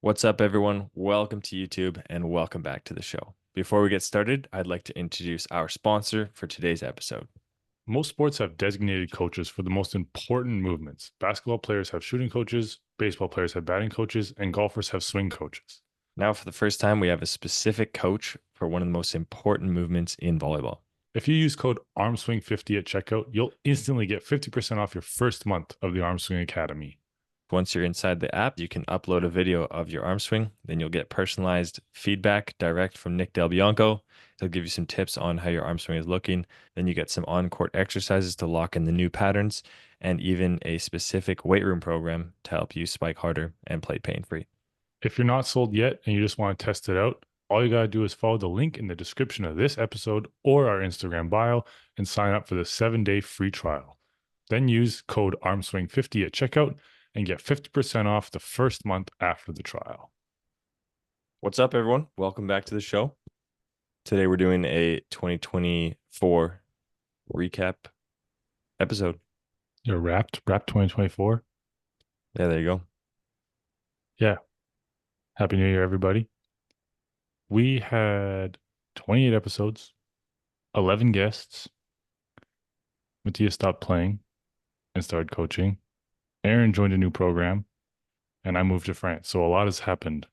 What's up, everyone? Welcome to YouTube and welcome back to the show. Before we get started, I'd like to introduce our sponsor for today's episode. Most sports have designated coaches for the most important movements. Basketball players have shooting coaches, baseball players have batting coaches, and golfers have swing coaches. Now, for the first time, we have a specific coach for one of the most important movements in volleyball. If you use code ARMSWING50 at checkout, you'll instantly get 50% off your first month of the Armswing Academy. Once you're inside the app, you can upload a video of your arm swing. Then you'll get personalized feedback direct from Nick Del Bianco. He'll give you some tips on how your arm swing is looking. Then you get some on-court exercises to lock in the new patterns and even a specific weight room program to help you spike harder and play pain-free. If you're not sold yet and you just want to test it out, all you got to do is follow the link in the description of this episode or our Instagram bio and sign up for the 7-day free trial. Then use code ARMSWING50 at checkout and get 50% off the first month after the trial. What's up, everyone? Welcome back to the show. Today we're doing a 2024 recap episode. You're wrapped 2024. Yeah, there you go. Yeah. Happy New Year, everybody. We had 28 episodes, 11 guests. Mattia stopped playing and started coaching. Aaron joined a new program, and I moved to France. So a lot has happened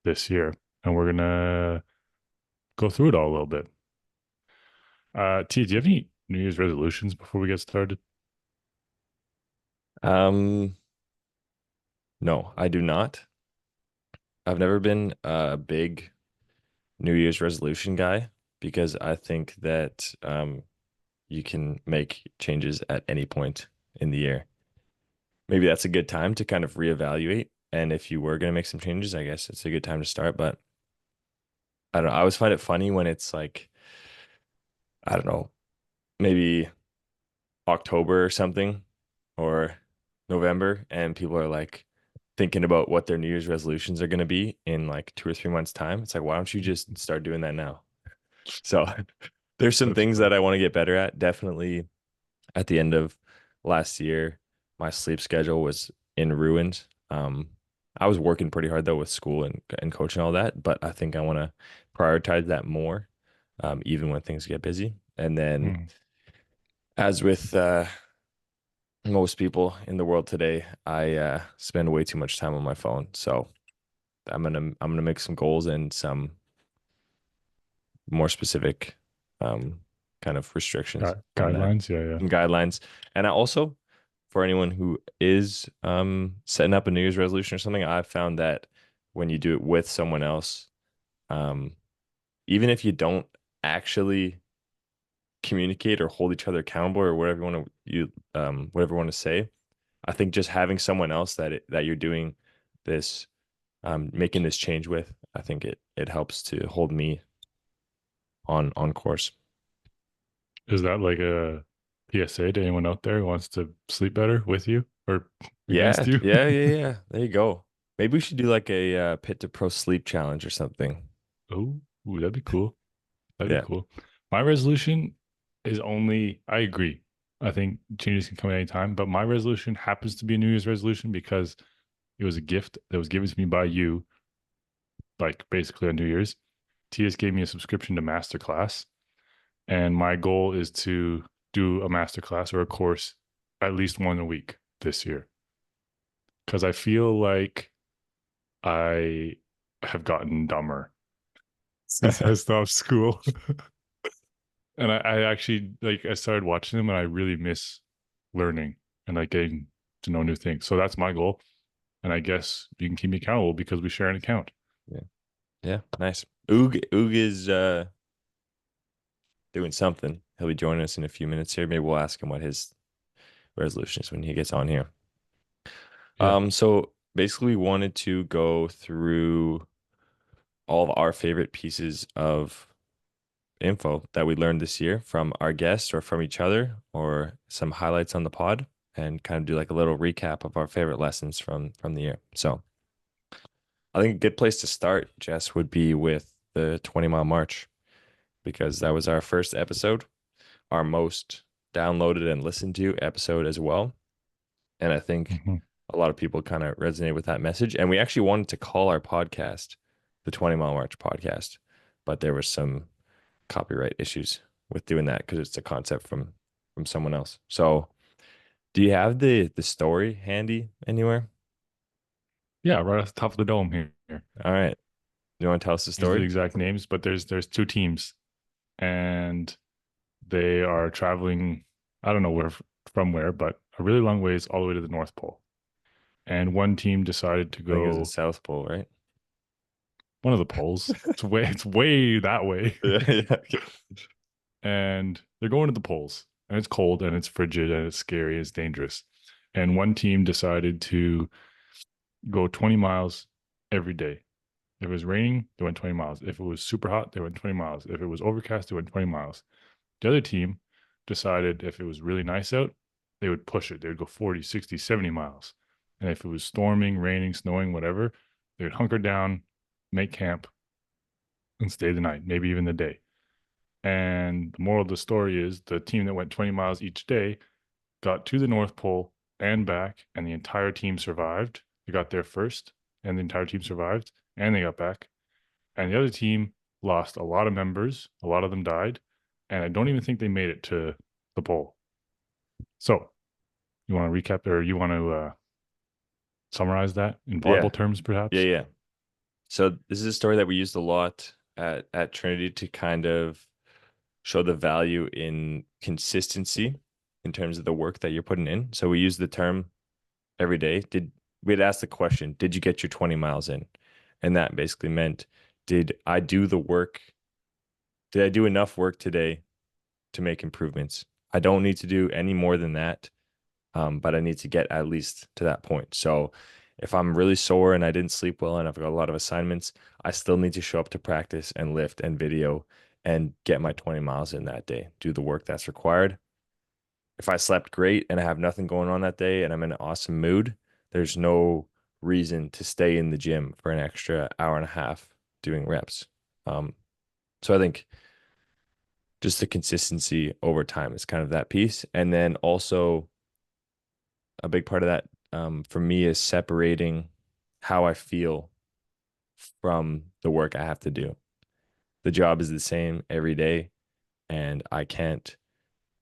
this year, and we're going to go through it all a little bit. Tia, do you have any New Year's resolutions before we get started? No, I do not. I've never been a big New Year's resolution guy because I think that you can make changes at any point in the year. Maybe that's a good time to kind of reevaluate. And if you were going to make some changes, I guess it's a good time to start. But I don't know. I always find it funny when it's like, I don't know, maybe October or something or November, and people are like thinking about what their New Year's resolutions are going to be in like 2 or 3 months' time. It's like, why don't you just start doing that now? So there's some That's things true. that I want to get better at. Definitely at the end of last year, my sleep schedule was in ruins. I was working pretty hard though with school and coaching all that, but I think I want to prioritize that more, even when things get busy. And then, Mm. as with most people in the world today, I spend way too much time on my phone. So I'm gonna make some goals and some more specific kind of restrictions on that Guidelines? Yeah. and guidelines. And I also, for anyone who is setting up a New Year's resolution or something, I've found that when you do it with someone else, um, even if you don't actually communicate or hold each other accountable or whatever whatever you want to say, I think just having someone else that you're doing this making this change with, I think it helps to hold me on course. Is that like a PSA to anyone out there who wants to sleep better with you or against Yeah, you? yeah. There you go. Maybe we should do like a pit to pro sleep challenge or something. Oh, that'd be cool. That'd be Yeah. cool. My resolution is only, I agree. I think changes can come at any time, but my resolution happens to be a New Year's resolution because it was a gift that was given to me by you, like basically on New Year's. TS gave me a subscription to Masterclass, and my goal is to do a masterclass or a course at least one a week this year. Because I feel like I have gotten dumber since I stopped school. And I actually like I started watching them and I really miss learning and like getting to know new things. So that's my goal. And I guess you can keep me accountable because we share an account. Yeah. Yeah. Nice. Oog is doing something. He'll be joining us in a few minutes here. Maybe we'll ask him what his resolution is when he gets on here. Yeah. So basically we wanted to go through all of our favorite pieces of info that we learned this year from our guests or from each other or some highlights on the pod and kind of do like a little recap of our favorite lessons from the year. So I think a good place to start, Jess, would be with the 20-mile march because that was our first episode, our most downloaded and listened to episode as well. And I think Mhm. a lot of people kind of resonate with that message. And we actually wanted to call our podcast the 20 Mile March podcast, but there was some copyright issues with doing that because it's a concept from someone else. So, do you have the story handy anywhere? Yeah, right off the top of the dome here. All right. You want to tell us the Use the story? exact names, but there's two teams, and they are traveling. I don't know where from where, but a really long ways all the way to the North Pole. And one team decided to I think it was the go South Pole, right? one of the poles. It's way that way. Yeah, yeah. Okay. And they're going to the poles. And it's cold and it's frigid and it's scary and it's dangerous. And one team decided to go 20 miles every day. If it was raining, they went 20 miles. If it was super hot, they went 20 miles. If it was overcast, they went 20 miles. The other team decided if it was really nice out, they would push it. They would go 40, 60, 70 miles. And if it was storming, raining, snowing, whatever, they would hunker down, make camp, and stay the night, maybe even the day. And the moral of the story is the team that went 20 miles each day got to the North Pole and back, and the entire team survived. They got there first, and the entire team survived, and they got back. And the other team lost a lot of members. A lot of them died, and I don't even think they made it to the pole. So, you want to recap, or you want to summarize that in Yeah. volleyball terms, Yeah, perhaps? yeah. So this is a story that we used a lot at Trinity to kind of show the value in consistency in terms of the work that you're putting in. So we use the term every day. We'd ask the question, did you get your 20 miles in? And that basically meant, did I do the work? Did I do enough work today to make improvements? I don't need to do any more than that, but I need to get at least to that point. So if I'm really sore and I didn't sleep well and I've got a lot of assignments, I still need to show up to practice and lift and video and get my 20 miles in that day, do the work that's required. If I slept great and I have nothing going on that day and I'm in an awesome mood, there's no reason to stay in the gym for an extra hour and a half doing reps. Um, so I think just the consistency over time is kind of that piece. And then also a big part of that for me is separating how I feel from the work I have to do. The job is the same every day, and I can't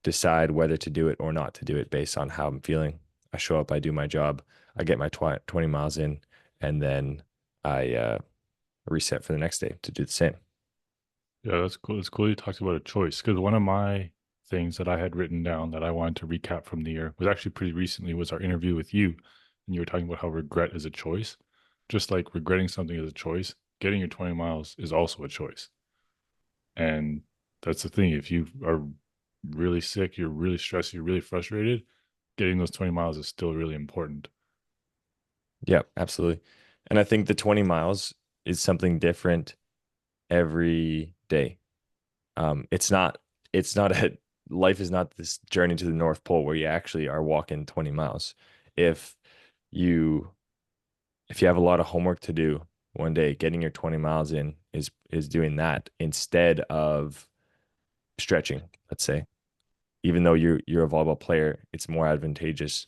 decide whether to do it or not to do it based on how I'm feeling. I show up, I do my job, I get my 20 miles in, and then I reset for the next day to do the same. Yeah, that's cool. It's cool you talked about a choice because one of my things that I had written down that I wanted to recap from the year was actually pretty recently was our interview with you. And you were talking about how regret is a choice. Just like regretting something is a choice, getting your 20 miles is also a choice. And that's the thing. If you are really sick, you're really stressed, you're really frustrated, getting those 20 miles is still really important. Yeah, absolutely. And I think the 20 miles is something different every day. It's not a life is not this journey to the North Pole where you actually are walking 20 miles. If you if you have a lot of homework to do one day, getting your 20 miles in is doing that instead of stretching, let's say. Even though you're a volleyball player, it's more advantageous.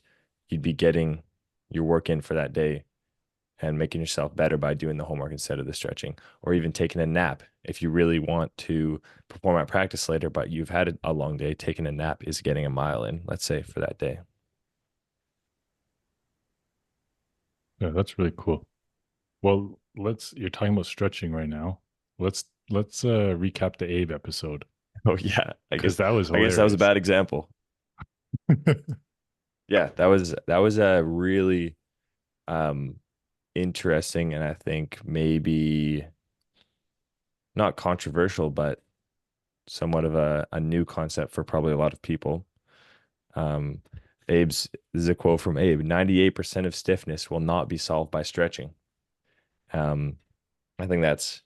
You'd be getting your work in for that day and making yourself better by doing the homework instead of the stretching, or even taking a nap. If you really want to perform at practice later, but you've had a long day, taking a nap is getting a mile in, let's say, for that day. Yeah, that's really cool. Well, you're talking about stretching right now. Let's recap the Abe episode Oh yeah, because that was I guess that was a hilarious. bad example. Yeah, that was a really um interesting and I think maybe not controversial, but somewhat of a new concept for probably a lot of people. Um, this is a quote from Abe: 98% of stiffness will not be solved by stretching. Um, I think that's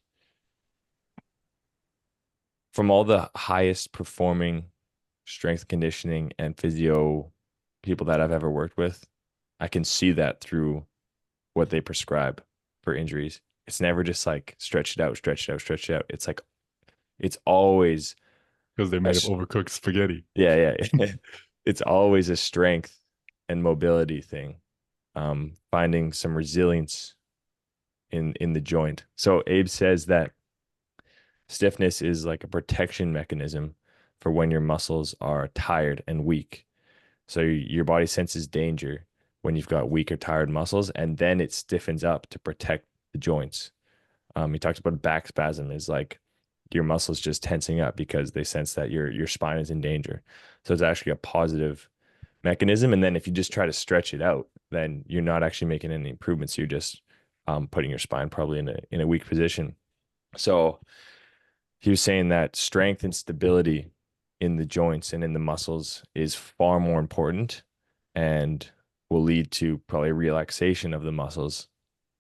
from all the highest performing strength conditioning and physio people that I've ever worked with. I can see that through what they prescribe for injuries. It's never just like stretch it out, stretch it out, stretch it out. It's like it's always Because they're a made of overcooked spaghetti. yeah, yeah. It's always a strength and mobility thing. finding some resilience in the joint. So Abe says that stiffness is like a protection mechanism for when your muscles are tired and weak. So your body senses danger when you've got weak or tired muscles, and then it stiffens up to protect the joints. He talks about back spasm is like your muscles just tensing up because they sense that your spine is in danger. So it's actually a positive mechanism. And then if you just try to stretch it out, then you're not actually making any improvements. You're just putting your spine probably in a weak position. So he was saying that strength and stability in the joints and in the muscles is far more important and will lead to probably relaxation of the muscles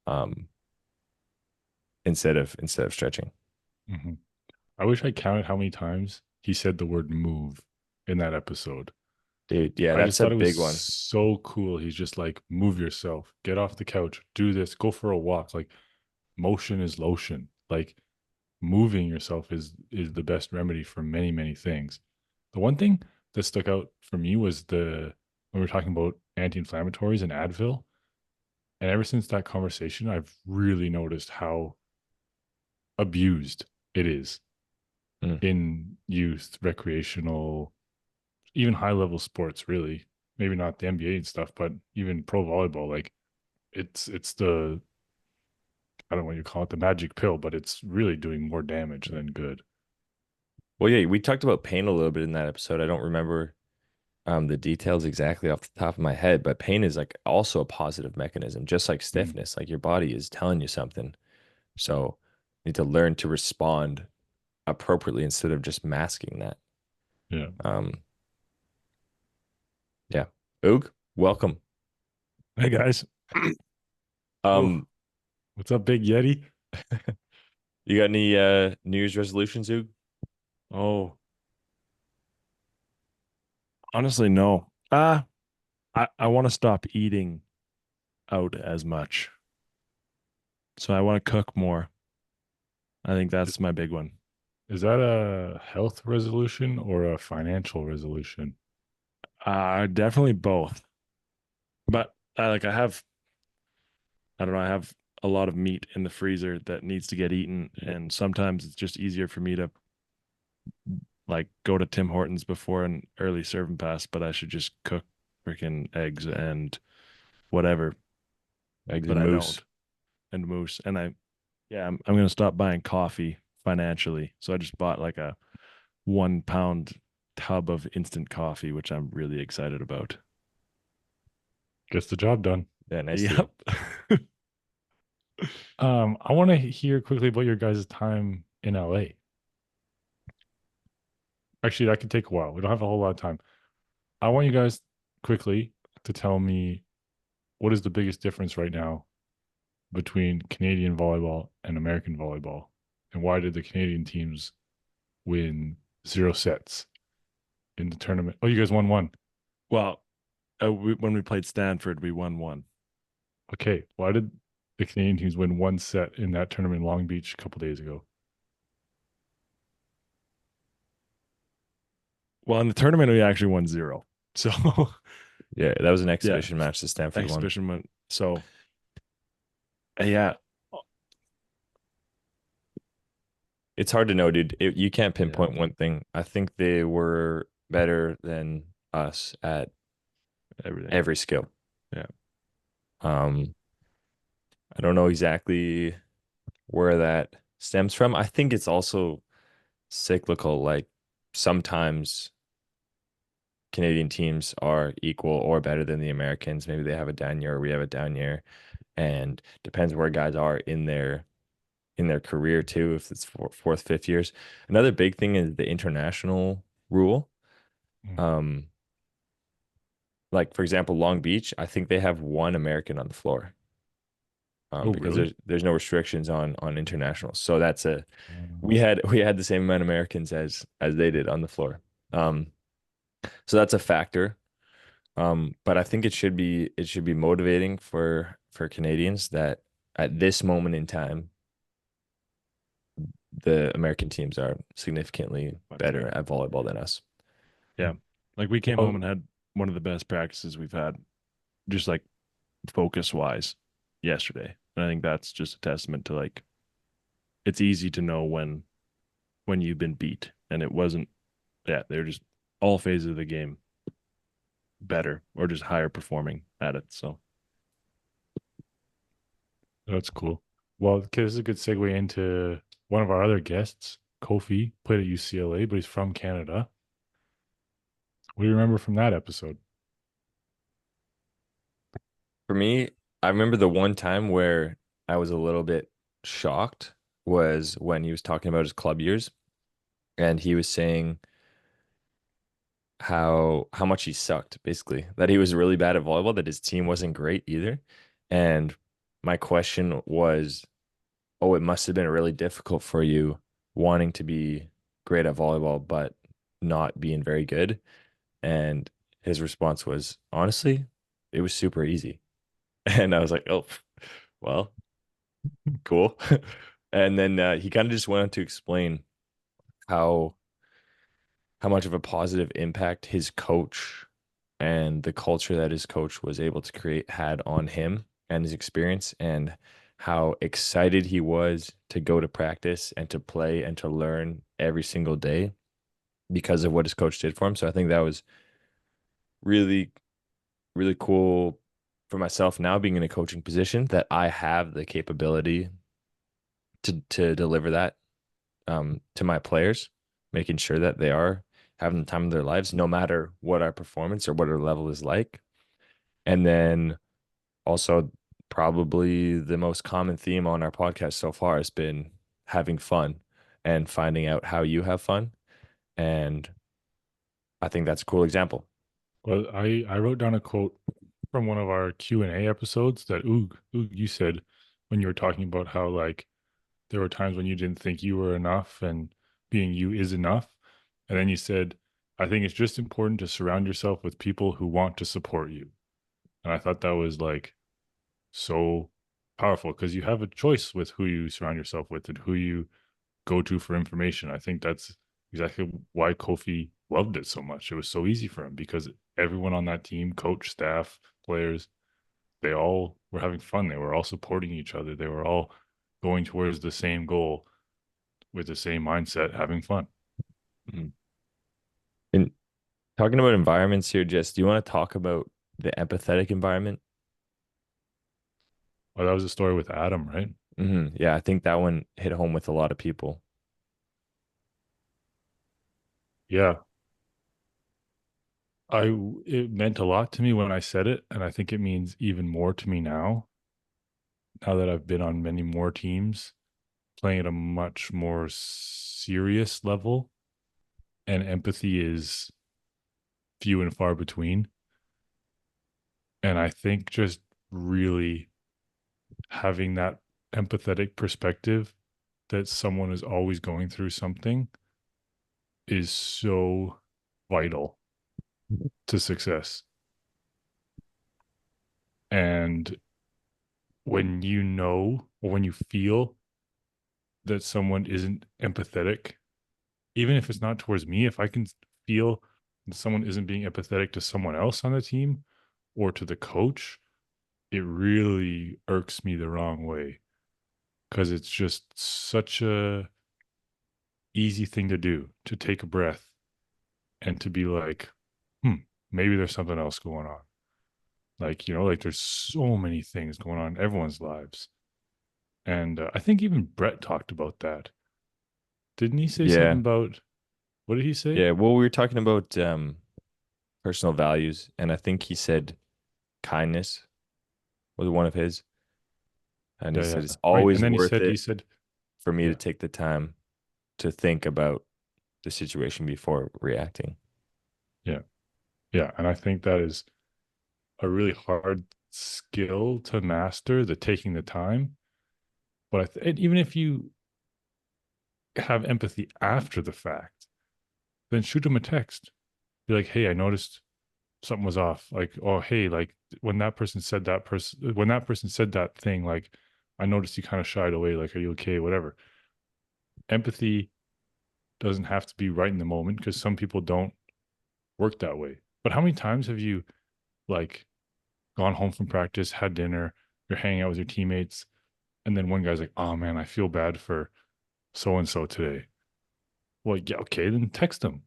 um, instead of stretching. Mhm. I wish I counted how many times he said the word move in that episode. Dude, yeah, I just that's a thought it was big one. so cool. He's just like, move yourself, get off the couch, do this, go for a walk. Like, motion is lotion. Like, moving yourself is the best remedy for many, many things. The one thing that stuck out for me was the when we were talking about anti-inflammatories and Advil. And ever since that conversation, I've really noticed how abused it is Mm. in youth, recreational, even high level sports, really. Maybe not the NBA and stuff, but even pro volleyball. Like it's the I don't know what you call it, the magic pill, but it's really doing more damage than good. Well, yeah, we talked about pain a little bit in that episode. I don't remember the details exactly off the top of my head, but pain is like also a positive mechanism, just like Mm, stiffness. Like your body is telling you something. So you need to learn to respond appropriately instead of just masking that. yeah. Um, yeah. Oog, welcome. Hey guys. Oh, Um, what's up, Big Yeti? you got any New Year's resolutions, Oog? Oh, honestly, no. I want to stop eating out as much. So I want to cook more. I think Is that's my big one. Is that a health resolution or a financial resolution? Definitely both. But I don't know, I have a lot of meat in the freezer that needs to get eaten, and sometimes it's just easier for me to like go to Tim Hortons before an early serving pass, but I should just cook freaking eggs and whatever, Eggs but and I moose. don't. And moose. And I'm gonna stop buying coffee financially. So I just bought like a 1 pound tub of instant coffee, which I'm really excited about. Gets the job done. Yeah, nice to you. Yep. I want to hear quickly about your guys' time in LA. Actually, that could take a while. We don't have a whole lot of time. I want you guys quickly to tell me what is the biggest difference right now between Canadian volleyball and American volleyball, and why did the Canadian teams win 0 sets in the tournament? Oh, you guys won one. Well, when we played Stanford, we won one. Okay, why did the Canadian teams win 1 set in that tournament in Long Beach a couple days ago? Well, in the tournament, we actually won zero. So, Yeah, that was an yeah, exhibition match. The Stanford one. exhibition went. So, yeah, It's hard to know, dude. You can't yeah, pinpoint one thing. I think they were better than us at everything. every skill. Yeah. Um, I don't know exactly where that stems from. I think it's also cyclical. Like sometimes Canadian teams are equal or better than the Americans. Maybe they have a down year or we have a down year, and depends where guys are in their career too. If it's fourth, fifth years. Another big thing is the international rule. Mm. Um, like for example, Long Beach, I think they have one American on the floor. Oh, Because really? there's no restrictions on internationals. So that's a Um, we had the same amount of Americans as they did on the floor. Um, so that's a factor. But I think it should be motivating for Canadians that at this moment in time, the American teams are significantly Much better better. at volleyball than us. Yeah. Like we came home well, and had one of the best practices we've had. Just like focus wise yesterday. And I think that's just a testament to like it's easy to know when you've been beat. And it wasn't they're just all phases of the game better or just higher performing at it. So That's cool. Well, okay, this is a good segue into one of our other guests, Kofi, played at UCLA, but he's from Canada. What do you remember from that episode? For me, I remember the one time where I was a little bit shocked was when he was talking about his club years and he was saying how much he sucked, basically, that he was really bad at volleyball, that his team wasn't great either. And my question was, oh, it must have been really difficult for you wanting to be great at volleyball, but not being very good. And his response was, honestly, it was super easy. And I was like, oh, well, cool. And then he kind of just went on to explain how much of a positive impact his coach and the culture that his coach was able to create had on him and his experience, and how excited he was to go to practice and to play and to learn every single day because of what his coach did for him. So I think that was really, really cool for myself now being in a coaching position, that I have the capability to deliver that to my players, making sure that they are having the time of their lives, no matter what our performance or what our level is like. And then also, probably the most common theme on our podcast so far has been having fun and finding out how you have fun. And I think that's a cool example. Well, I wrote down a quote from one of our Q&A episodes that Oog, you said when you were talking about how like there were times when you didn't think you were enough and being you is enough. And then you said, I think it's just important to surround yourself with people who want to support you. And I thought that was like so powerful because you have a choice with who you surround yourself with and who you go to for information. I think that's exactly why Kofi loved it so much. It was so easy for him because everyone on that team, coach, staff, players, they all were having fun. They were all supporting each other. They were all going towards the same goal with the same mindset, having fun. mhm. And talking about environments here, Jess, do you want to talk about the empathetic environment? Well, that was a story with Adam, right? Yeah, I think that one hit home with a lot of people. Yeah. It meant a lot to me when I said it, and I think it means even more to me now that I've been on many more teams, playing at a much more serious level, and empathy is few and far between. And I think just really having that empathetic perspective that someone is always going through something is so vital to success. And when you know or when you feel that someone isn't empathetic, even if it's not towards me, if I can feel that someone isn't being empathetic to someone else on the team or to the coach, it really irks me the wrong way because it's just such a easy thing to do to take a breath and to be like, maybe there's something else going on. Like, like there's so many things going on in everyone's lives. And I think even Brett talked about that. Didn't he say something Yeah. about, what did he say? Yeah. Well, we were talking about personal values, and I think he said kindness was one of his. And he Yeah, said yeah. it's Right. And always then worth he it said, for me to yeah, take the time to think about the situation before reacting. yeah, yeah. And I think that is a really hard skill to master, the taking the time. But and even if you have empathy after the fact, then shoot them a text. Be like, hey, I noticed something was off. Like, oh, hey, like when that person said that thing, like, I noticed you kind of shied away. Like, are you okay? Whatever. Empathy doesn't have to be right in the moment because some people don't work that way. But how many times have you like gone home from practice, had dinner, you're hanging out with your teammates, and then one guy's like, "Oh man, I feel bad for so and so today." Well, yeah, okay, then text him,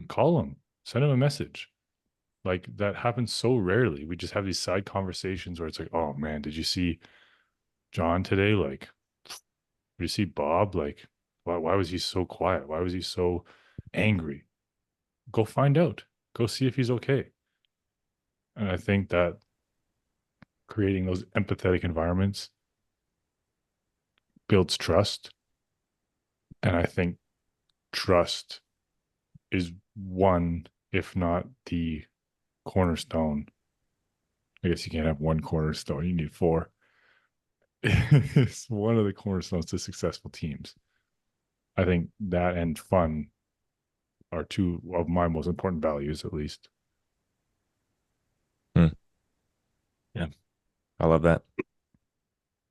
call him, send him a message. Like that happens so rarely. We just have these side conversations where it's like, "Oh man, did you see John today? Like, did you see Bob? Like, why was he so quiet? Why was he so angry?" Go find out. Go see if he's okay. And I think that creating those empathetic environments builds trust. And I think trust is one, if not the cornerstone. I guess you can't have one cornerstone, you need four. It's one of the cornerstones to successful teams. I think that and fun are two of my most important values, at least. Hmm. Yeah. I love that.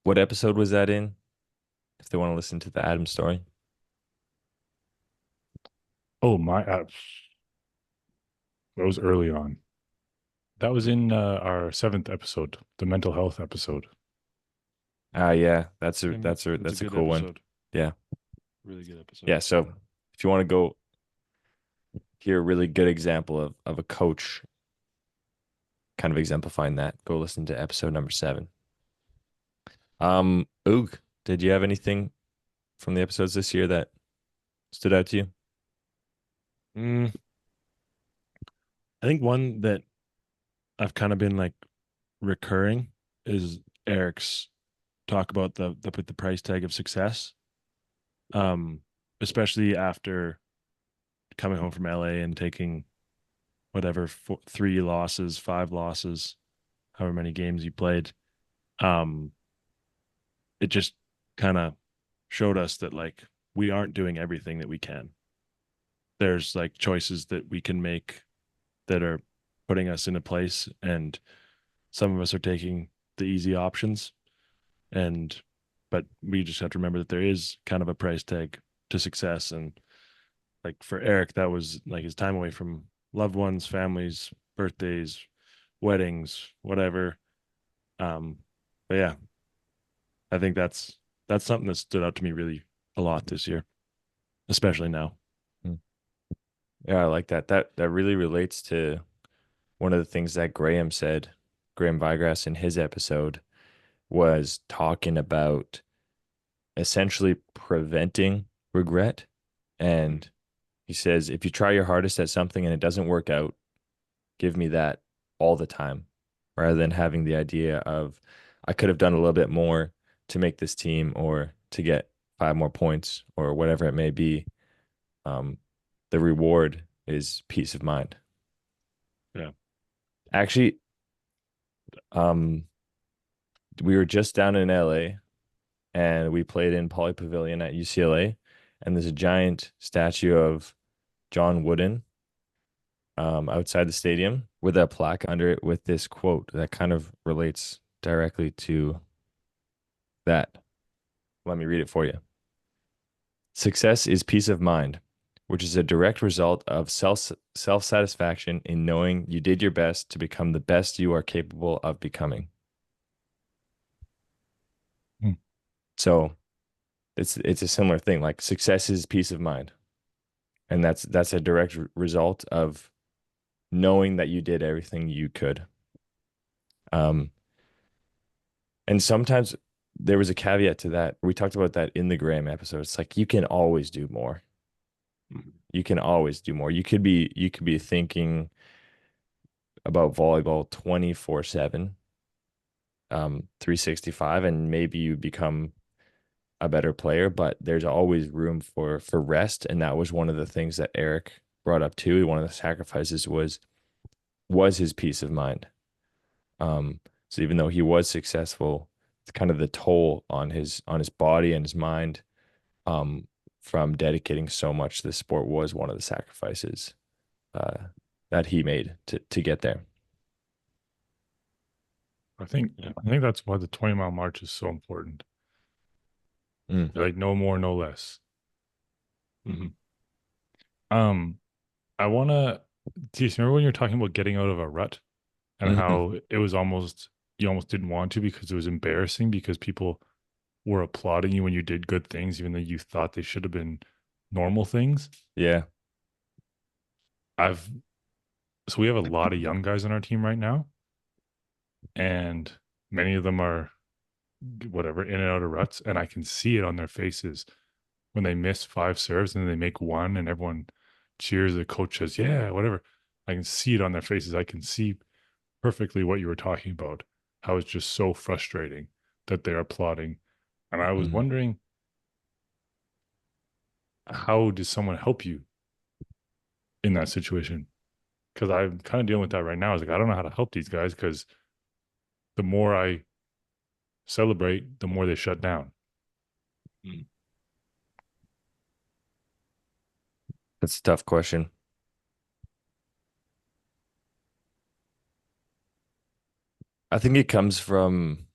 What episode was that in? If they want to listen to the Adam story. Oh, that was early on. That was in our seventh episode, the mental health episode. Ah, yeah, It's a that's a good cool one. episode. Yeah. Really good episode. Yeah. So if you want to go hear a really good example of a coach kind of exemplifying that, go listen to episode number 7. Oog, did you have anything from the episodes this year that stood out to you? Mm, I think one that I've kind of been like recurring is Eric's talk about the price tag of success. Um, Especially after coming home from LA and taking whatever 3 losses, 5 losses, however many games you played. Um, it just kind of showed us that like we aren't doing everything that we can. There's like choices that we can make that are putting us in a place, and some of us are taking the easy options, and but we just have to remember that there is kind of a price tag to success. And like for Eric, that was like his time away from loved ones, families, birthdays, weddings, whatever. um but yeah, I think that's something that stood out to me really a lot this year, especially now. Hmm. Yeah, I like that. That really relates to one of the things that Graham said, Graham Vigrass in his episode was talking about essentially preventing regret. And he says, if you try your hardest at something and it doesn't work out, give me that all the time, rather than having the idea of, I could have done a little bit more to make this team or to get 5 more points or whatever it may be. Um, the reward is peace of mind. Yeah. Actually, um, we were just down in LA and we played in Poly Pavilion at UCLA, and there's a giant statue of John Wooden outside the stadium with a plaque under it with this quote that kind of relates directly to that. Let me read it for you. Success is peace of mind, which is a direct result of self-satisfaction in knowing you did your best to become the best you are capable of becoming. Hmm. So it's a similar thing. Like success is peace of mind. And that's a direct result of knowing that you did everything you could. Um, and sometimes there was a caveat to that. We talked about that in the Graham episode. It's like you can always do more. You can always do more. You could be thinking about volleyball 24/7, 365, and maybe you become a better player, but there's always room for rest. And that was one of the things that Eric brought up too. One of the sacrifices was his peace of mind. So even though he was successful, it's kind of the toll on his body and his mind, um, from dedicating so much to the sport was one of the sacrifices uh, that he made to get there. I think that's why the 20-mile march is so important. Mm. Like no more, no less. Mhm. Um, I wanna do you remember when you were talking about getting out of a rut? and Hmm. how it was almost you almost didn't want to because it was embarrassing because people were applauding you when you did good things, even though you thought they should have been normal things. Yeah. I've so we have a lot of young guys on our team right now, and many of them are whatever in and out of ruts, and I can see it on their faces when they miss 5 serves and then they make one, and everyone cheers. The coach says, "Yeah, whatever." I can see it on their faces. I can see perfectly what you were talking about. How it's just so frustrating that they're applauding. And I was Hmm. wondering, how does someone help you in that situation? Because I'm kind of dealing with that right now. It's like I don't know how to help these guys because the more I celebrate, the more they shut down. Mm. That's a tough question. I think it comes from,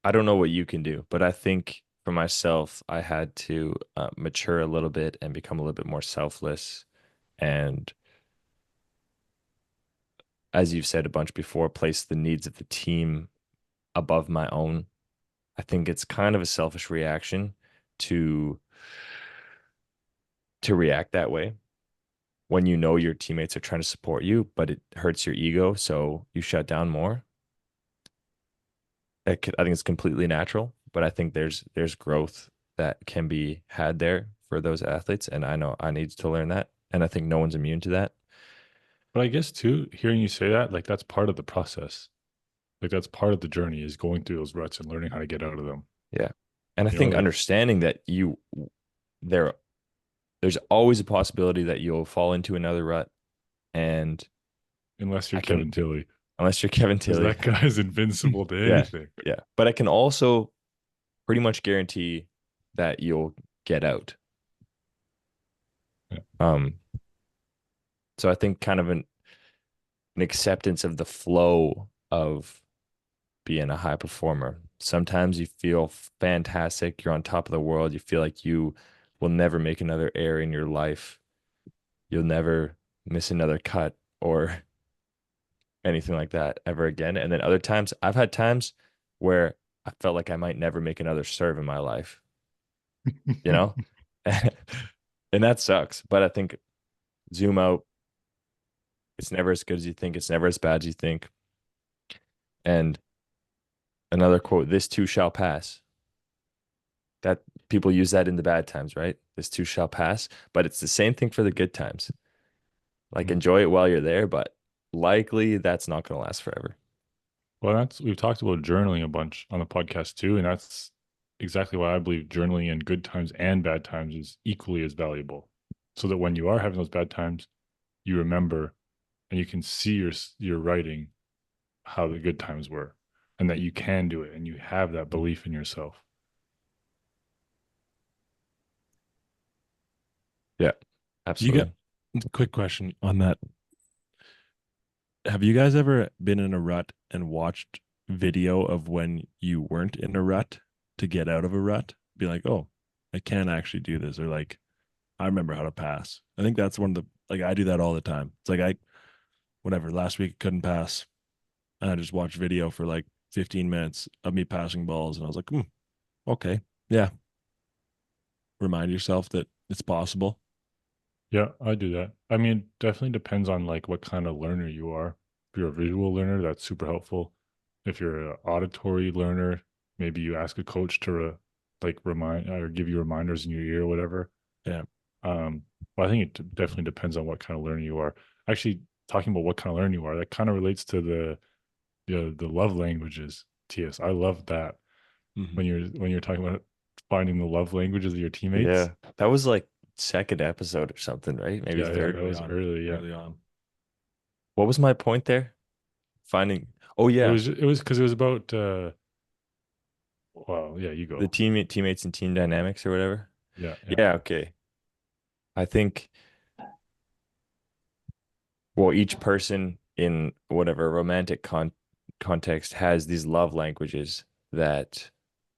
I don't know what you can do, but I think for myself, I had to mature a little bit and become a little bit more selfless. And as you've said a bunch before, place the needs of the team above my own. I think it's kind of a selfish reaction to react that way when you know your teammates are trying to support you, but it hurts your ego, so you shut down more. I think it's completely natural, but I think there's growth that can be had there for those athletes, and I know I need to learn that, and I think no one's immune to that. But I guess too, hearing you say that, like that's part of the process. Like that's part of the journey is going through those ruts and learning how to get out of them. Yeah, and I You know, think like understanding that there there's always a possibility that you'll fall into another rut, and unless you're I can Kevin Tilly, unless you're Kevin because Tilly. that guy is invincible to Yeah, anything. yeah, but I can also pretty much guarantee that you'll get out. Yeah. Um, so I think kind of an acceptance of the flow of being a high performer. Sometimes you feel fantastic, you're on top of the world, you feel like you will never make another error in your life. You'll never miss another cut or anything like that ever again. And then other times, I've had times where I felt like I might never make another serve in my life, you know? And that sucks. But I think zoom out, it's never as good as you think, it's never as bad as you think. And another quote, this too shall pass. That people use that in the bad times, right? This too shall pass. But it's the same thing for the good times. Like Mm. enjoy it while you're there, but likely that's not going to last forever. Well, that's we've talked about journaling a bunch on the podcast too, and that's exactly why I believe journaling in good times and bad times is equally as valuable. So that when you are having those bad times, you remember and you can see your writing how the good times were, and that you can do it, and you have that belief in yourself. Yeah, You got absolutely. quick question on that. Have you guys ever been in a rut and watched video of when you weren't in a rut to get out of a rut? Be like, oh, I can actually do this, or like, I remember how to pass. I think that's one of the like I do that all the time. It's like I whatever last week couldn't pass, and I just watched video for like 15 minutes of me passing balls, and I was like, okay, yeah. Remind yourself that it's possible. Yeah, I do that. I mean, it definitely depends on like what kind of learner you are. If you're a visual learner, that's super helpful. If you're an auditory learner, maybe you ask a coach to like remind or give you reminders in your ear or whatever. Yeah. But I think it definitely depends on what kind of learner you are. Actually, talking about what kind of learner you are, that kind of relates to the love languages. TS, I love that Mm-hmm. when you're talking about finding the love languages of your teammates. Yeah. That was like second episode or something, right? Maybe Yeah, yeah, third. that Early was on. early. Yeah, Early on. What was my point there? Finding, oh yeah, it was because it was about. Well, yeah, you the go. teammates and team dynamics or whatever. Yeah, yeah, Yeah, okay. I think, well, each person in whatever romantic context has these love languages that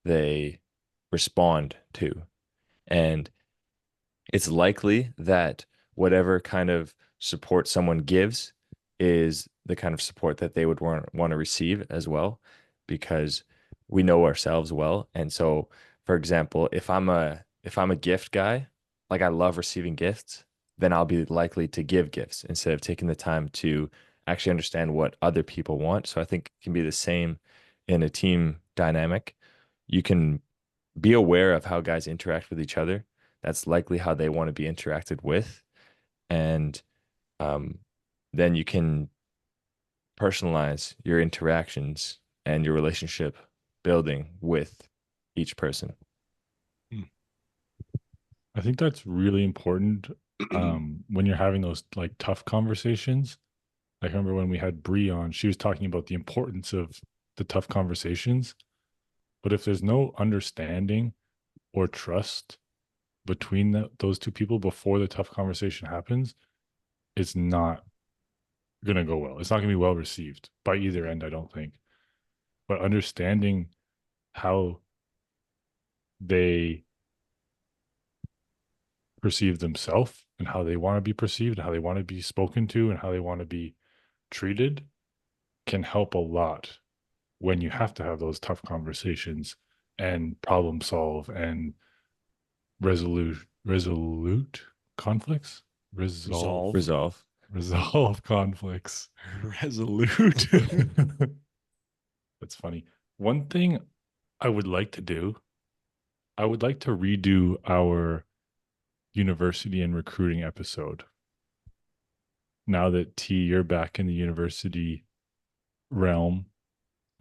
they respond to. And it's likely that whatever kind of support someone gives is the kind of support that they would want to receive as well, because we know ourselves well. And so, for example, if I'm a gift guy, like I love receiving gifts, then I'll be likely to give gifts instead of taking the time to actually understand what other people want. So I think it can be the same in a team dynamic. You can be aware of how guys interact with each other. That's likely how they want to be interacted with. And um, then you can personalize your interactions and your relationship building with each person. I think that's really important when you're having those like tough conversations. I remember when we had Bree on, she was talking about the importance of the tough conversations. But if there's no understanding or trust between those two people before the tough conversation happens, it's not going to go well. It's not going to be well received by either end, I don't think. But understanding how they perceive themselves and how they want to be perceived, how they want to be spoken to, and how they want to be treated can help a lot when you have to have those tough conversations and problem solve and resolute conflicts, Resolve. resolve conflicts. Resolute. That's funny. One thing I would like to do, I would like to redo our university and recruiting episode. Now that T, you're back in the university realm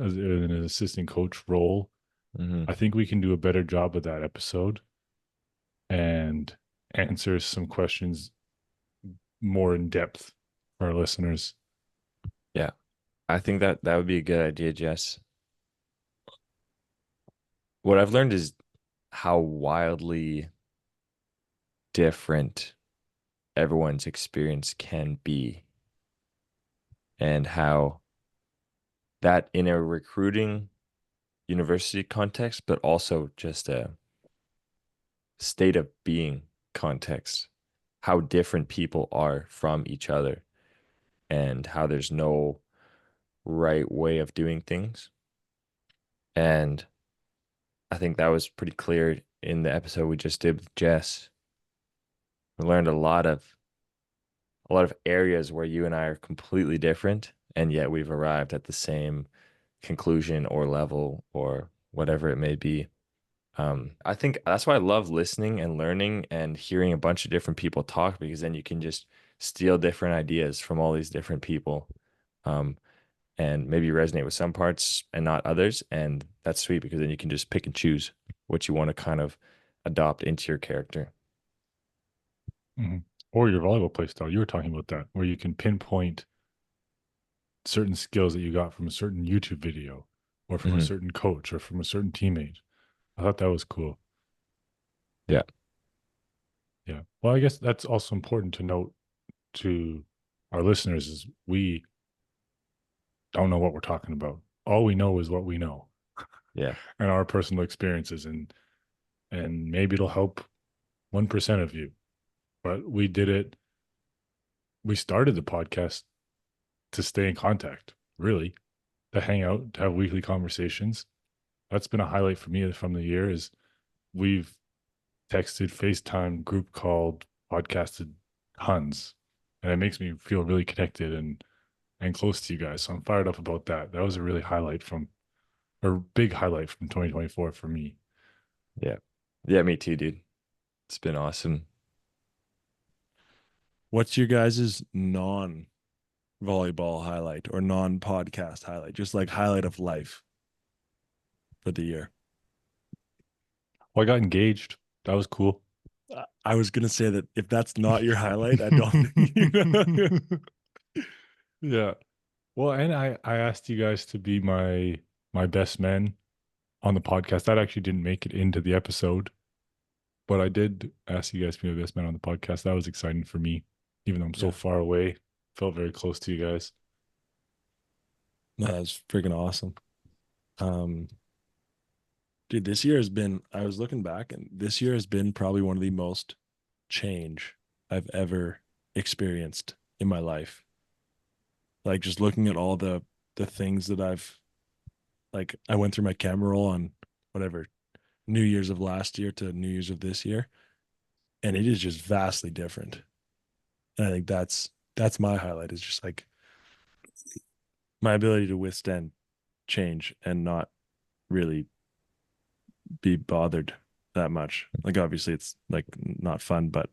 as in an assistant coach role, Mm-hmm. I think we can do a better job of that episode and answer some questions more in depth for our listeners. Yeah, I think that would be a good idea, Jess. What I've learned is how wildly different everyone's experience can be, and how that in a recruiting university context, but also just a state of being context, how different people are from each other and how there's no right way of doing things. And I think that was pretty clear in the episode we just did with Jess. We learned a lot of areas where you and I are completely different, and yet we've arrived at the same conclusion or level or whatever it may be. I think that's why I love listening and learning and hearing a bunch of different people talk, because then you can just steal different ideas from all these different people. Um, and maybe resonate with some parts and not others. And that's sweet because then you can just pick and choose what you want to kind of adopt into your character. Mm-hmm. Or your volleyball play style. You were talking about that, where you can pinpoint certain skills that you got from a certain YouTube video or from a Mm-hmm. certain coach or from a certain teammate. I thought that was cool. Yeah. Yeah. Well, I guess that's also important to note to our listeners is we don't know what we're talking about. All we know is what we know Yeah. and our personal experiences, and maybe it'll help 1% of you. But we did it. We started the podcast to stay in contact, really, to hang out, to have weekly conversations. That's been a highlight for me from the year is we've texted, FaceTime, group called, podcasted tons. And it makes me feel really connected and close to you guys. So I'm fired up about that. That was a really big highlight from 2024 for me. Yeah. Yeah, me too, dude. It's been awesome. What's your guys' non-volleyball highlight or non-podcast highlight? Just like highlight of life for the year. Well, I got engaged. That was cool. I was gonna say that if that's not your highlight, I don't think Yeah. Well, and I asked you guys to be my best men on the podcast. That actually didn't make it into the episode, but I did ask you guys to be my best man on the podcast. That was exciting for me, even though I'm so Yeah. far away. Felt very close to you guys. No, that's freaking awesome. Dude, this year has been, I was looking back, and this year has been probably one of the most change I've ever experienced in my life. Like just looking at all the things that I went through my camera roll on whatever New Year's of last year to New Year's of this year, and it is just vastly different. And I think that's my highlight is just like my ability to withstand change and not really be bothered that much. Like obviously it's like not fun, but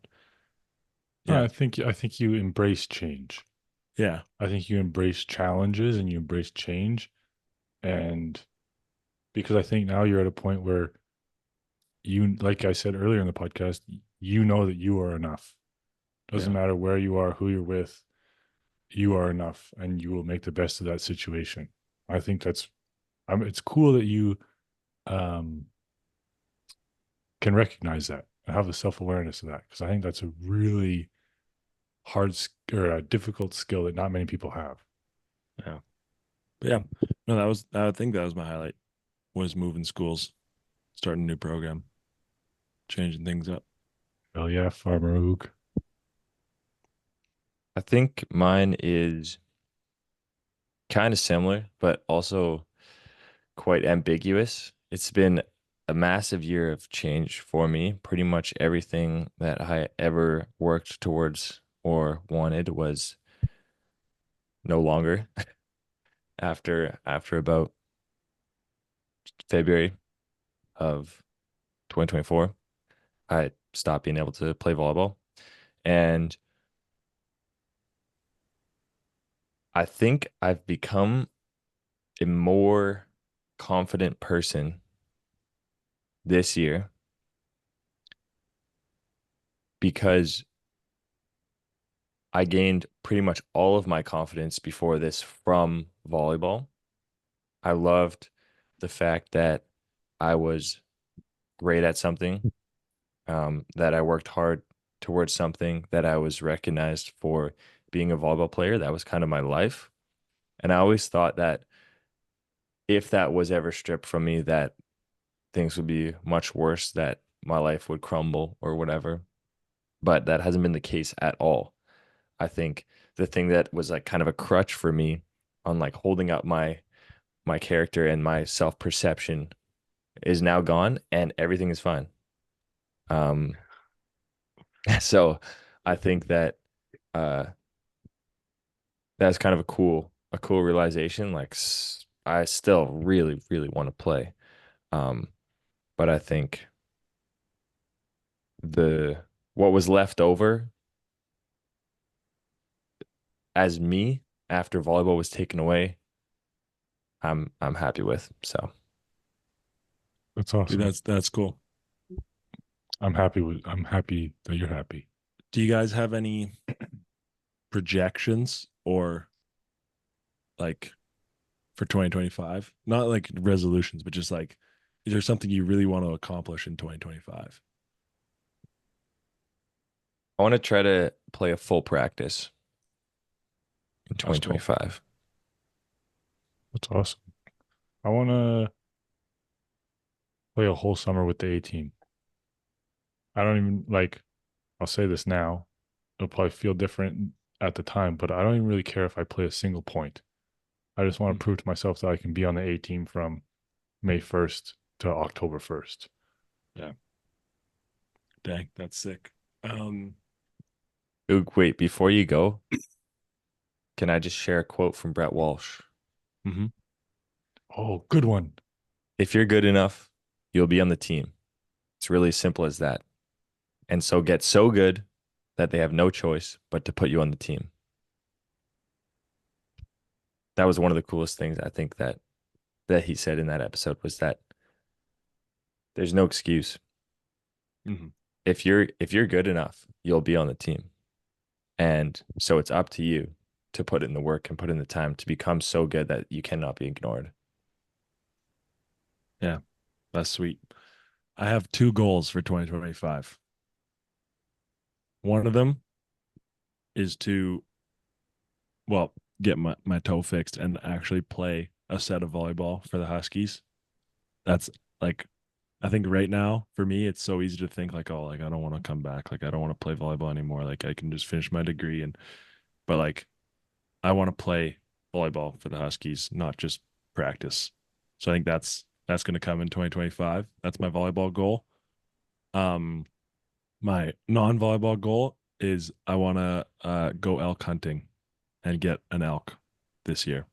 No, yeah. I think you embrace change. Yeah. I think you embrace challenges and you embrace change. And because I think now you're at a point where you, like I said earlier in the podcast, you know that you are enough. Doesn't Yeah. matter where you are, who you're with, you are enough and you will make the best of that situation. I think it's cool that you um, can recognize that and have the self awareness of that because I think that's a really or a difficult skill that not many people have. Yeah. But yeah. No, I think that was my highlight was moving schools, starting a new program, changing things up. Oh yeah, Farmer Ook. I think mine is kind of similar, but also quite ambiguous. It's been a massive year of change for me. Pretty much everything that I ever worked towards or wanted was no longer after about February of 2024. I stopped being able to play volleyball. And I think I've become a more confident person this year because I gained pretty much all of my confidence before this from volleyball. I loved the fact that I was great at something, that I worked hard towards something, that I was recognized for being a volleyball player. That was kind of my life. And I always thought that if that was ever stripped from me, that things would be much worse, that my life would crumble or whatever. But that hasn't been the case at all. I think the thing that was like kind of a crutch for me on like holding up my character and my self-perception is now gone and everything is fine. Um so I think that uh that's kind of a cool realization like I still really want to play. Um but I think the what was left over as me after volleyball was taken away, I'm happy with. So That's Dude, awesome. that's cool. I'm happy that you're happy. Do you guys have any projections or like for 2025? Not like resolutions, but just like is there something you really want to accomplish in 2025? I want to try to play a full practice in That's cool. 2025. That's awesome. I wanna play a whole summer with the A team. I don't even like I'll say this now. It'll probably feel different at the time, but I don't even really care if I play a single point. I just want Mm. to prove to myself that I can be on the A team from May 1st to October 1st. Yeah. Dang, that's sick. Oog, wait, before you go, can I just share a quote from Brett Walsh? mhm. Oh, good one. If you're good enough, you'll be on the team. It's really as simple as that. And so get so good that they have no choice but to put you on the team. That was one of the coolest things I think that he said in that episode was that there's no excuse. Mhm. If you're good enough, you'll be on the team. And so it's up to you to put in the work and put in the time to become so good that you cannot be ignored. Yeah, that's sweet. I have two goals for 2025. One of them is to, well, get my toe fixed and actually play a set of volleyball for the Huskies. That's like, I think right now for me, it's so easy to think like, oh, like I don't want to come back. Like I don't want to play volleyball anymore. Like I can just finish my degree but like I want to play volleyball for the Huskies, not just practice. So I think that's going to come in 2025. That's my volleyball goal. Um, my non-volleyball goal is I want to go elk hunting and get an elk this year.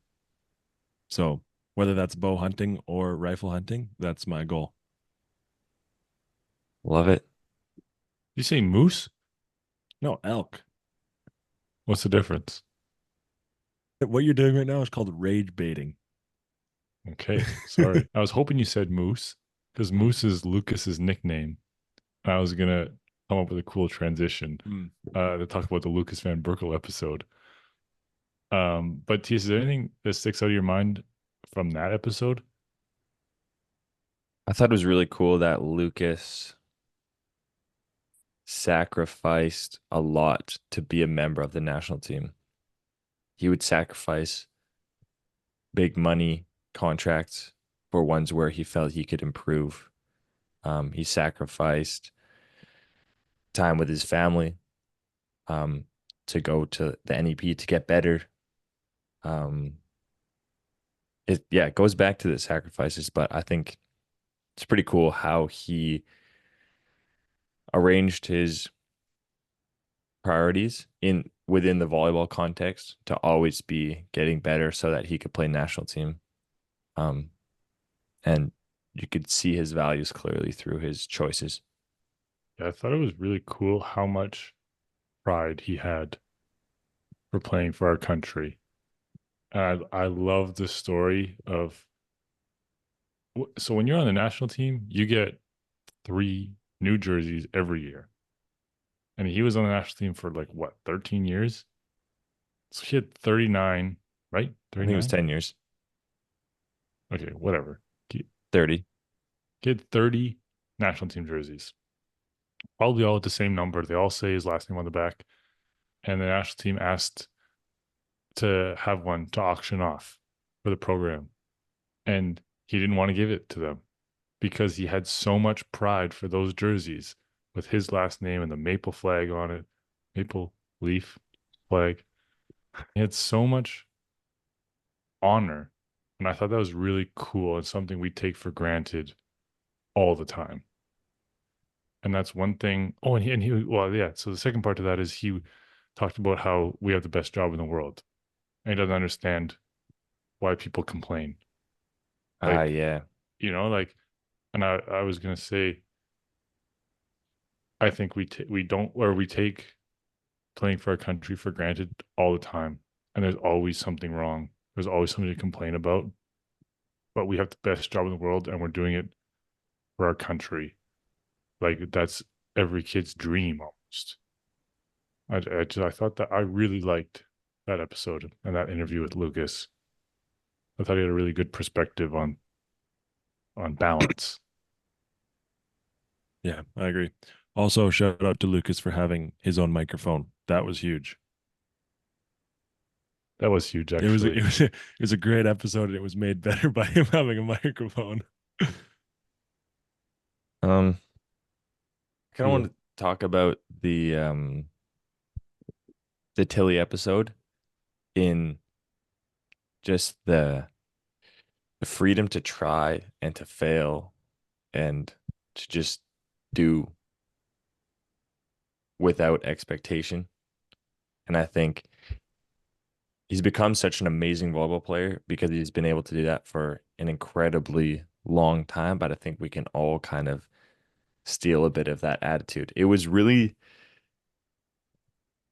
So whether that's bow hunting or rifle hunting, that's my goal. Love it. You say moose? No, elk. What's the difference? What you're doing right now is called rage baiting. Okay, sorry. I was hoping you said moose because moose is Lucas's nickname. I was gonna come up with a cool transition Mm. to talk about the Lucas Van Berkel episode. But T, is there anything that sticks out of your mind from that episode? I thought it was really cool that Lucas sacrificed a lot to be a member of the national team. He would sacrifice big money contracts for ones where he felt he could improve. He sacrificed time with his family um, to go to the NEP to get better. Um, it goes back to the sacrifices, but I think it's pretty cool how he arranged his priorities in within the volleyball context to always be getting better so that he could play national team. Um, and you could see his values clearly through his choices. Yeah, I thought it was really cool how much pride he had for playing for our country. And I love the story of so when you're on the national team, you get 3 new jerseys every year. And he was on the national team for like what, 13 years? So he had 39, right? I think it was 39? 10 years, Okay, whatever. He 30. he had 30 national team jerseys, probably all at the same number. They all say his last name on the back. And the national team asked to have one to auction off for the program. And he didn't want to give it to them because he had so much pride for those jerseys with his last name and the maple flag on it, maple leaf flag. He had so much honor. And I thought that was really cool and something we take for granted all the time. And that's one thing. Oh, well, yeah. So the second part to that is he talked about how we have the best job in the world. And he doesn't understand why people complain. Like, Yeah. like, and I was gonna say, I think we don't, or we take playing for our country for granted all the time, and there's always something wrong. There's always something to complain about, but we have the best job in the world, and we're doing it for our country. Like that's every kid's dream almost. I thought that I really liked that episode and that interview with Lucas. I thought he had a really good perspective on balance. Yeah, I agree. Also, shout out to Lucas for having his own microphone. That was huge. That was huge, It was actually. it was a great episode, and it was made better by him having a microphone. I kind of Yeah. want to talk about the Tilly episode in just the freedom to try and to fail and to just do without expectation. And I think he's become such an amazing volleyball player because he's been able to do that for an incredibly long time. But I think we can all kind of steal a bit of that attitude. It was really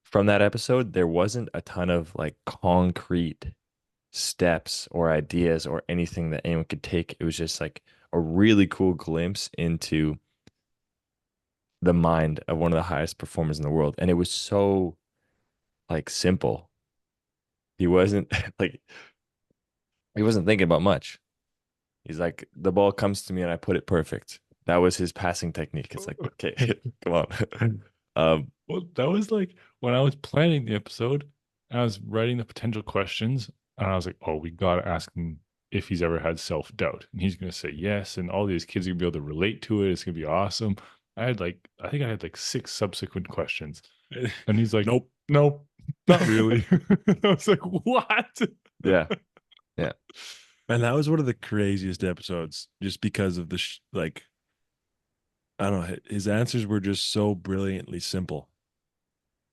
from that episode, there wasn't a ton of like concrete steps or ideas or anything that anyone could take. It was just like a really cool glimpse into the mind of one of the highest performers in the world. And it was so like simple. He wasn't like he wasn't thinking about much. He's like, the ball comes to me and I put it perfect. That was his passing technique. It's like, okay, come on. Well, that was like when I was planning the episode, I was writing the potential questions, and I was like, oh, we got to ask him if he's ever had self doubt. And he's going to say yes. And all these kids are going to be able to relate to it. It's going to be awesome. I think I had like 6 subsequent questions. And he's like, Nope. nope. Not really. I was like, what? Yeah. Yeah. And that was one of the craziest episodes just because of the like I don't know, his answers were just so brilliantly simple.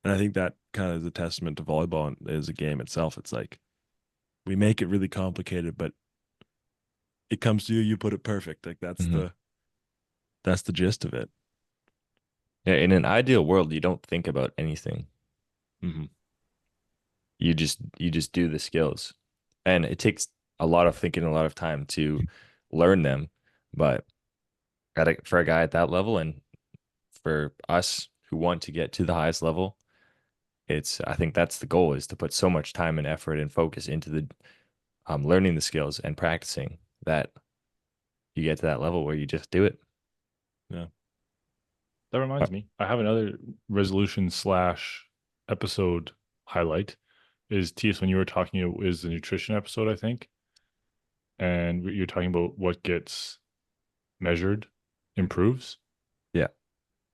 And I think that kind of is a testament to volleyball as a game itself. It's like we make it really complicated, but it comes to you, you put it perfect. Like Mhm. that's the gist of it. Yeah. In an ideal world, you don't think about anything. Mm-hmm. You just do the skills. And it takes a lot of thinking, a lot of time to learn them. But for a guy at that level and for us who want to get to the highest level, I think that's the goal, is to put so much time and effort and focus into the learning the skills and practicing that you get to that level where you just do it. Yeah. That Uh, reminds me, I have another resolution slash episode highlight. Is Tias, when you were talking, it was the nutrition episode, I think, and you're talking about what gets measured improves. Yeah.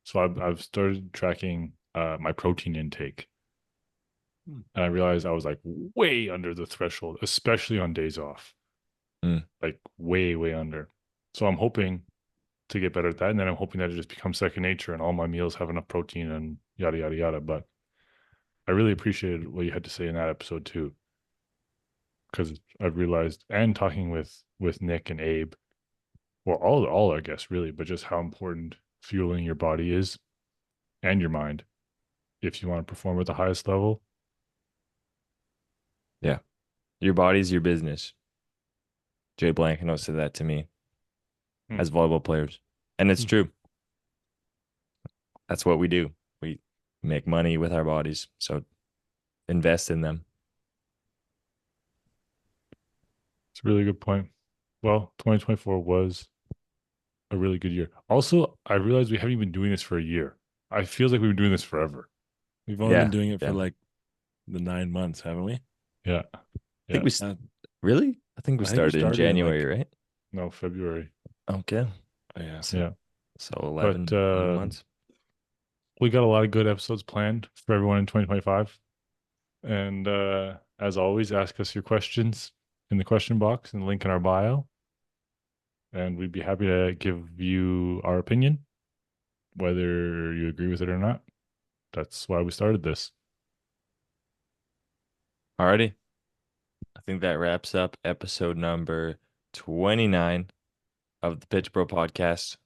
So I've started tracking my protein intake, Hmm. and I realized I was like way under the threshold, especially on days off, Mm. like way under. So I'm hoping to get better at that, and then I'm hoping that it just becomes second nature, and all my meals have enough protein and yada yada yada. But I really appreciated what you had to say in that episode too, because I've realized, and talking with Nick and Abe, well, all I guess really, but just how important fueling your body is and your mind if you want to perform at the highest level. Yeah. Your body's your business. Jay Blankino said that to me Hmm. as volleyball players. And it's Hmm. true. That's what we do. We make money with our bodies. So invest in them. It's a really good point. Well, 2024 was a really good year. Also, I realized we haven't been doing this for a year. I feels like we've been doing this forever. We've only been Yeah. doing it for Yeah. like the 9 months, haven't we? Yeah. I think Yeah. really? I think we I think we started in started in January, like right? No, February. Okay. yeah. So, Yeah. so But 11 months. we got a lot of good episodes planned for everyone in 2025. And as always, ask us your questions in the question box and link in our bio. And we'd be happy to give you our opinion, whether you agree with it or not. That's why we started this. Alrighty. I think that wraps up episode number 29 of the Pitch Bro podcast.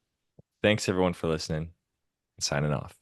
Thanks everyone for listening. Signing off.